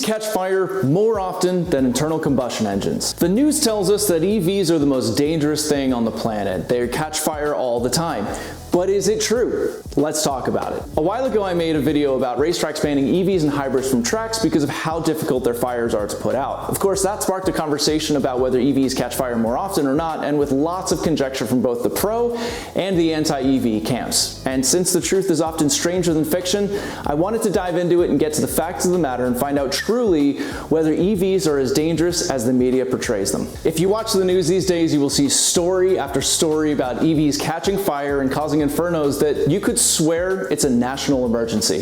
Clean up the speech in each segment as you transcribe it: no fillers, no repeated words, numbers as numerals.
EVs catch fire more often than internal combustion engines. The news tells us that EVs are the most dangerous thing on the planet. They catch fire all the time. But is it true? Let's talk about it. A while ago I made a video about racetracks banning EVs and hybrids from tracks because of how difficult their fires are to put out. Of course, that sparked a conversation about whether EVs catch fire more often or not, and with lots of conjecture from both the pro and the anti-EV camps. And since the truth is often stranger than fiction, I wanted to dive into it and get to the facts of the matter and find out truly whether EVs are as dangerous as the media portrays them. If you watch the news these days, you will see story after story about EVs catching fire and causing infernos that you could swear it's a national emergency.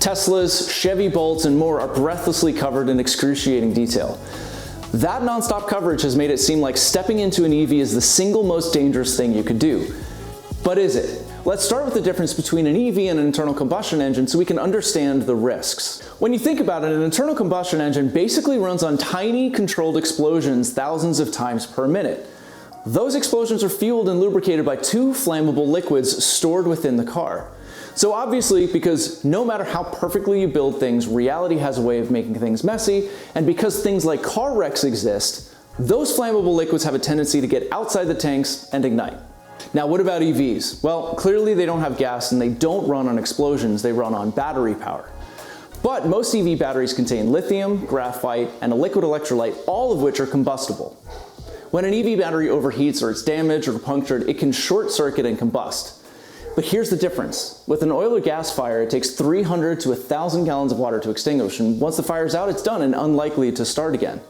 Teslas, Chevy Bolts, and more are breathlessly covered in excruciating detail. That nonstop coverage has made it seem like stepping into an EV is the single most dangerous thing you could do. But is it? Let's start with the difference between an EV and an internal combustion engine so we can understand the risks. When you think about it, an internal combustion engine basically runs on tiny controlled explosions thousands of times per minute. Those explosions are fueled and lubricated by two flammable liquids stored within the car. So obviously, because no matter how perfectly you build things, reality has a way of making things messy, and because things like car wrecks exist, those flammable liquids have a tendency to get outside the tanks and ignite. Now, what about EVs? Well, clearly they don't have gas and they don't run on explosions, they run on battery power. But most EV batteries contain lithium, graphite, and a liquid electrolyte, all of which are combustible. When an EV battery overheats or it's damaged or punctured, it can short circuit and combust. But here's the difference. With an oil or gas fire, it takes 300 to 1,000 gallons of water to extinguish, and once the fire's out, it's done and unlikely to start again.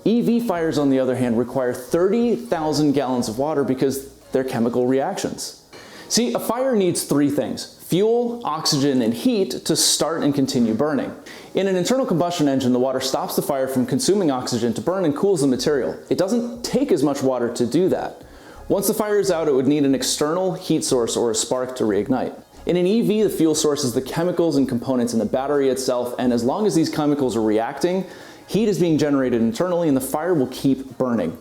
EV fires, on the other hand, require 30,000 gallons of water because they're chemical reactions. See, a fire needs three things: fuel, oxygen, and heat to start and continue burning. In an internal combustion engine, the water stops the fire from consuming oxygen to burn and cools the material. It doesn't take as much water to do that. Once the fire is out, it would need an external heat source or a spark to reignite. In an EV, the fuel source is the chemicals and components in the battery itself, and as long as these chemicals are reacting, heat is being generated internally and the fire will keep burning.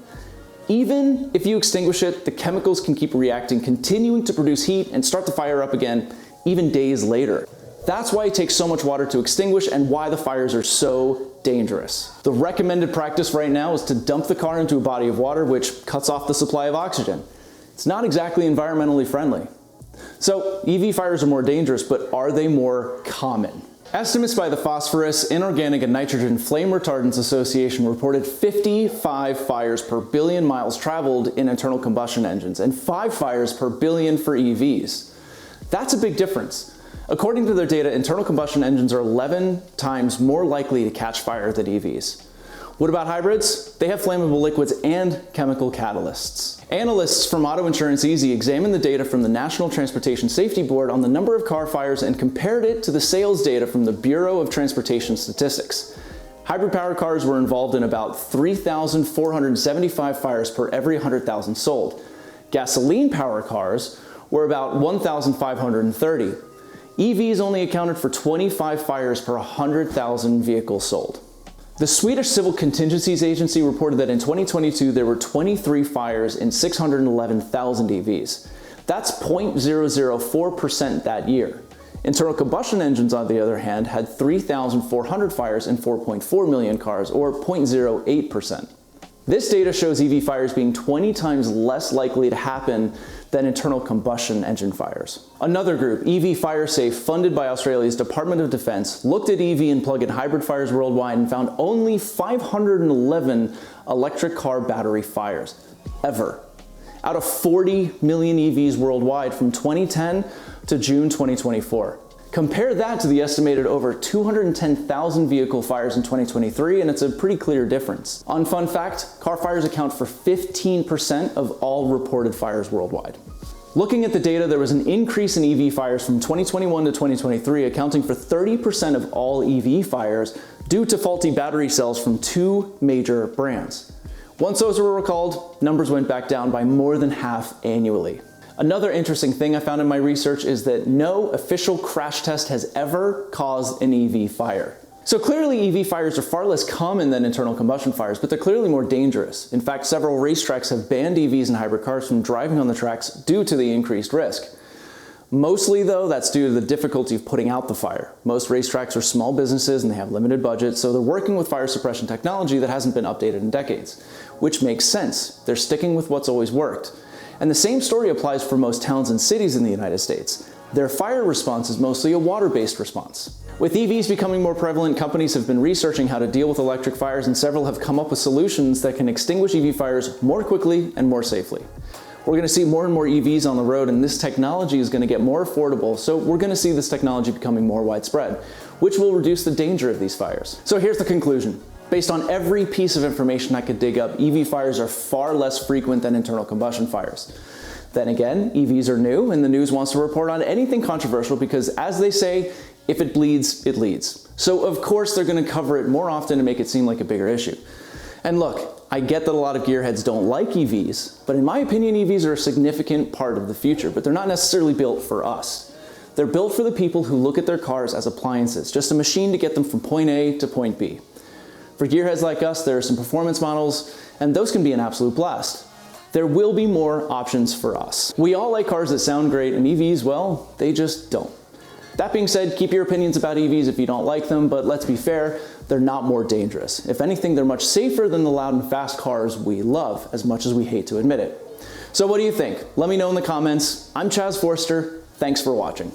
Even if you extinguish it, the chemicals can keep reacting, continuing to produce heat and start the fire up again, even days later. That's why it takes so much water to extinguish and why the fires are so dangerous. The recommended practice right now is to dump the car into a body of water, which cuts off the supply of oxygen. It's not exactly environmentally friendly. So EV fires are more dangerous, but are they more common? Estimates by the Phosphorus, Inorganic, and Nitrogen Flame Retardants Association reported 55 fires per billion miles traveled in internal combustion engines and 5 fires per billion for EVs. That's a big difference. According to their data, internal combustion engines are 11 times more likely to catch fire than EVs. What about hybrids? They have flammable liquids and chemical catalysts. Analysts from Auto Insurance Easy examined the data from the National Transportation Safety Board on the number of car fires and compared it to the sales data from the Bureau of Transportation Statistics. Hybrid-powered cars were involved in about 3,475 fires per every 100,000 sold. Gasoline-powered cars were about 1,530. EVs only accounted for 25 fires per 100,000 vehicles sold. The Swedish Civil Contingencies Agency reported that in 2022 there were 23 fires in 611,000 EVs. That's 0.004% that year. Internal combustion engines, on the other hand, had 3,400 fires in 4.4 million cars, or 0.08%. This data shows EV fires being 20 times less likely to happen than internal combustion engine fires. Another group, EV FireSafe, funded by Australia's Department of Defense, looked at EV and plug-in hybrid fires worldwide and found only 511 electric car battery fires, ever, out of 40 million EVs worldwide from 2010 to June 2024. Compare that to the estimated over 210,000 vehicle fires in 2023, and it's a pretty clear difference. On fun fact, car fires account for 15% of all reported fires worldwide. Looking at the data, there was an increase in EV fires from 2021 to 2023, accounting for 30% of all EV fires due to faulty battery cells from two major brands. Once those were recalled, numbers went back down by more than half annually. Another interesting thing I found in my research is that no official crash test has ever caused an EV fire. So clearly EV fires are far less common than internal combustion fires, but they're clearly more dangerous. In fact, several racetracks have banned EVs and hybrid cars from driving on the tracks due to the increased risk. Mostly though, that's due to the difficulty of putting out the fire. Most racetracks are small businesses and they have limited budgets, so they're working with fire suppression technology that hasn't been updated in decades, which makes sense. They're sticking with what's always worked. And the same story applies for most towns and cities in the United States. Their fire response is mostly a water-based response. With EVs becoming more prevalent, companies have been researching how to deal with electric fires, and several have come up with solutions that can extinguish EV fires more quickly and more safely. We're going to see more and more EVs on the road, and this technology is going to get more affordable, so we're going to see this technology becoming more widespread, which will reduce the danger of these fires. So here's the conclusion. Based on every piece of information I could dig up, EV fires are far less frequent than internal combustion fires. Then again, EVs are new, and the news wants to report on anything controversial because, as they say, if it bleeds, it leads. So of course they're going to cover it more often to make it seem like a bigger issue. And look, I get that a lot of gearheads don't like EVs, but in my opinion, EVs are a significant part of the future, but they're not necessarily built for us. They're built for the people who look at their cars as appliances, just a machine to get them from point A to point B. For gearheads like us, there are some performance models, and those can be an absolute blast. There will be more options for us. We all like cars that sound great, and EVs, well, they just don't. That being said, keep your opinions about EVs if you don't like them, but let's be fair, they're not more dangerous. If anything, they're much safer than the loud and fast cars we love, as much as we hate to admit it. So what do you think? Let me know in the comments. I'm Chaz Forster. Thanks for watching.